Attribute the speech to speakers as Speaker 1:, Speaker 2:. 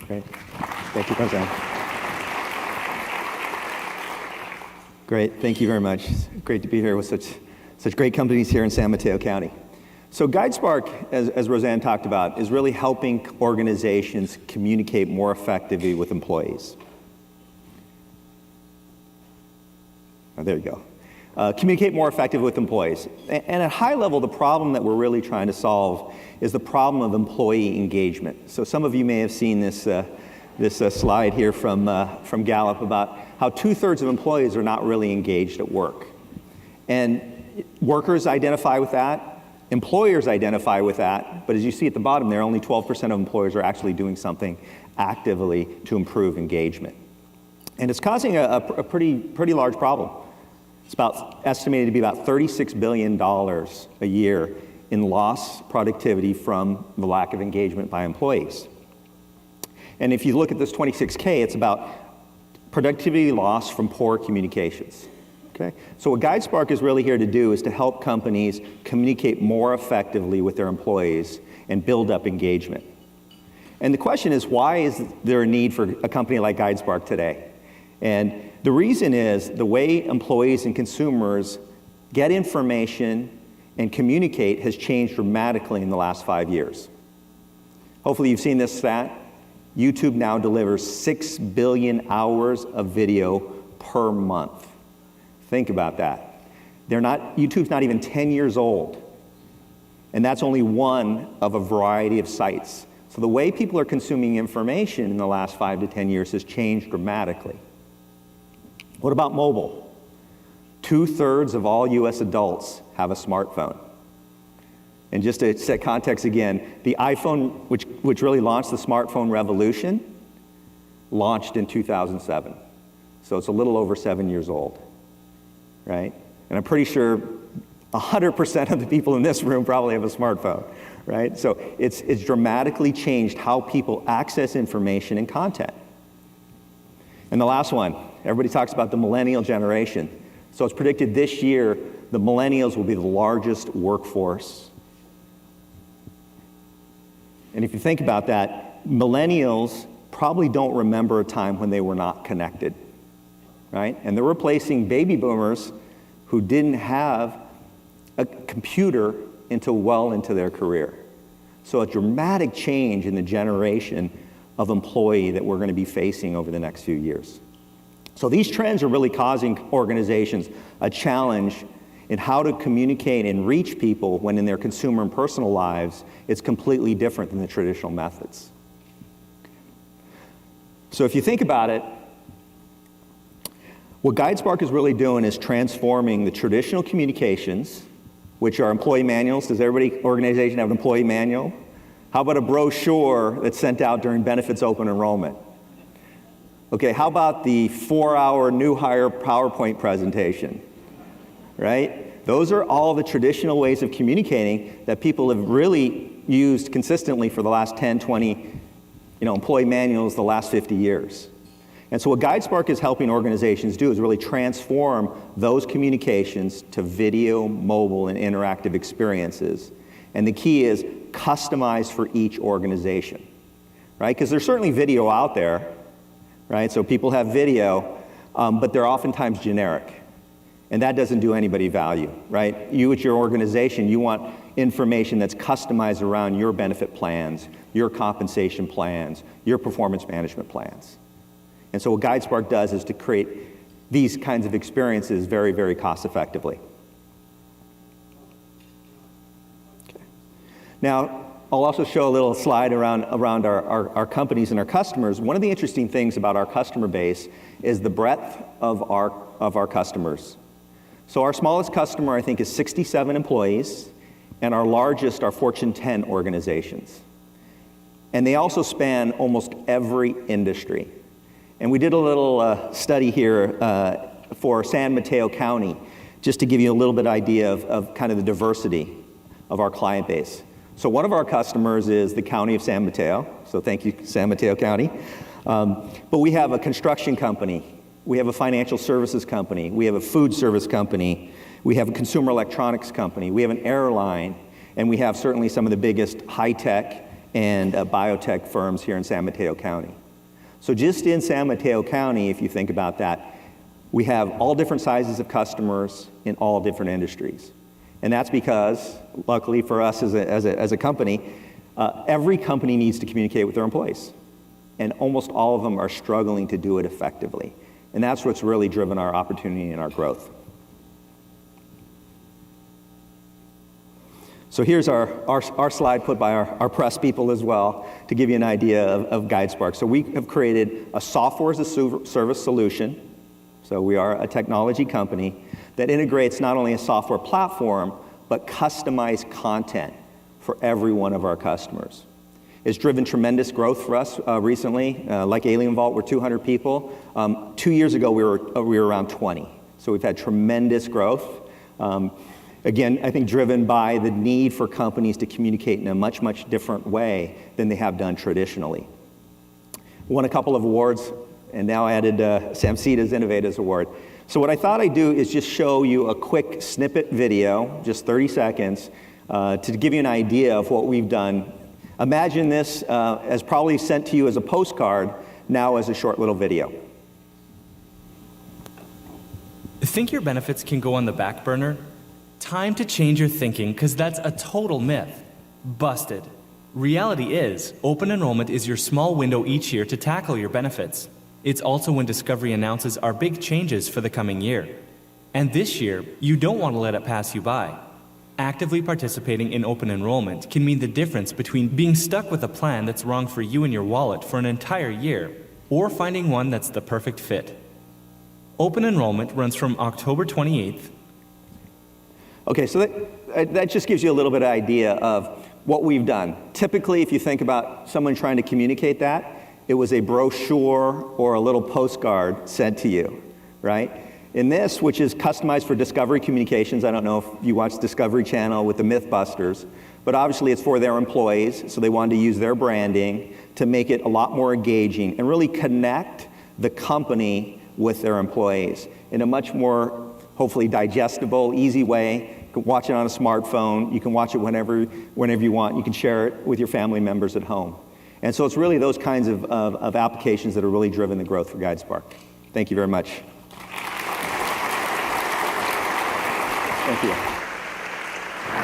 Speaker 1: Great. Thank you, President. Great. Thank you very much. It's great to be here with such great companies here in San Mateo County. So GuideSpark, as Roseanne talked about, is really helping organizations communicate more effectively with employees. Oh, there you go. Communicate more effectively with employees. And at high level, the problem that we're really trying to solve is the problem of employee engagement. So some of you may have seen this slide here from Gallup about how 2/3 of employees are not really engaged at work. And workers identify with that, employers identify with that, but as you see at the bottom there, only 12% of employers are actually doing something actively to improve engagement. And it's causing a pretty large problem. It's estimated to be about $36 billion a year in lost productivity from the lack of engagement by employees. And if you look at this 26K, it's about productivity loss from poor communications. Okay? So what GuideSpark is really here to do is to help companies communicate more effectively with their employees and build up engagement. And the question is, why is there a need for a company like GuideSpark today? And the reason is the way employees and consumers get information and communicate has changed dramatically in the last 5 years. Hopefully you've seen this stat. YouTube now delivers 6 billion hours of video per month. Think about that. YouTube's not even 10 years old. And that's only one of a variety of sites. So the way people are consuming information in the last 5 to 10 years has changed dramatically. What about mobile? 2/3 of all US adults have a smartphone. And just to set context again, the iPhone, which really launched the smartphone revolution, launched in 2007. So it's a little over 7 years old, right? And I'm pretty sure 100% of the people in this room probably have a smartphone, right? So it's dramatically changed how people access information and content. And the last one, everybody talks about the millennial generation. So it's predicted this year the millennials will be the largest workforce. And if you think about that, millennials probably don't remember a time when they were not connected, right? And they're replacing baby boomers who didn't have a computer until well into their career. So a dramatic change in the generation of employee that we're going to be facing over the next few years. So these trends are really causing organizations a challenge in how to communicate and reach people when in their consumer and personal lives, it's completely different than the traditional methods. So if you think about it, what GuideSpark is really doing is transforming the traditional communications, which are employee manuals. Does every organization have an employee manual? How about a brochure that's sent out during benefits open enrollment? Okay, how about the 4-hour new hire PowerPoint presentation? Right? Those are all the traditional ways of communicating that people have really used consistently for the last 10, 20, employee manuals the last 50 years. And so what GuideSpark is helping organizations do is really transform those communications to video, mobile, and interactive experiences. And the key is customized for each organization, right? Because there's certainly video out there, right? So people have video, but they're oftentimes generic. And that doesn't do anybody value, right? You at your organization, you want information that's customized around your benefit plans, your compensation plans, your performance management plans. And so what GuideSpark does is to create these kinds of experiences very, very cost effectively. Okay. Now, I'll also show a little slide around our companies and our customers. One of the interesting things about our customer base is the breadth of our customers. So our smallest customer, I think, is 67 employees, and our largest are Fortune 10 organizations. And they also span almost every industry. And we did a little study here for San Mateo County, just to give you a little bit idea of kind of the diversity of our client base. So one of our customers is the County of San Mateo, so thank you, San Mateo County. But we have a construction company, we have a financial services company, we have a food service company, we have a consumer electronics company, we have an airline, and we have certainly some of the biggest high-tech and biotech firms here in San Mateo County. So just in San Mateo County, if you think about that, we have all different sizes of customers in all different industries. And that's because, luckily for us as a company, every company needs to communicate with their employees. And almost all of them are struggling to do it effectively. And that's what's really driven our opportunity and our growth. So here's our slide put by our press people as well to give you an idea of GuideSpark. So we have created a software as a service solution. So we are a technology company that integrates not only a software platform, but customized content for every one of our customers. It's driven tremendous growth for us recently. Like Alien Vault, we're 200 people. 2 years ago, we were around 20. So we've had tremendous growth. Again, I think driven by the need for companies to communicate in a much, much different way than they have done traditionally. Won a couple of awards, and now added SAMCEDA's Innovators Award. So what I thought I'd do is just show you a quick snippet video, just 30 seconds, to give you an idea of what we've done. Imagine this as probably sent to you as a postcard, now as a short little video.
Speaker 2: Think your benefits can go on the back burner? Time to change your thinking, because that's a total myth. Busted. Reality is, open enrollment is your small window each year to tackle your benefits. It's also when Discovery announces our big changes for the coming year. And this year, you don't want to let it pass you by. Actively participating in open enrollment can mean the difference between being stuck with a plan that's wrong for you and your wallet for an entire year, or finding one that's the perfect fit. Open enrollment runs from October 28th.
Speaker 1: Okay, so that just gives you a little bit of idea of what we've done. Typically, if you think about someone trying to communicate that, it was a brochure or a little postcard sent to you, right? In this, which is customized for Discovery Communications, I don't know if you watch Discovery Channel with the Mythbusters, but obviously it's for their employees, so they wanted to use their branding to make it a lot more engaging and really connect the company with their employees in a much more, hopefully, digestible, easy way. You can watch it on a smartphone. You can watch it whenever you want. You can share it with your family members at home. And so it's really those kinds of applications that are really driven the growth for GuideSpark. Thank you very much. Thank you.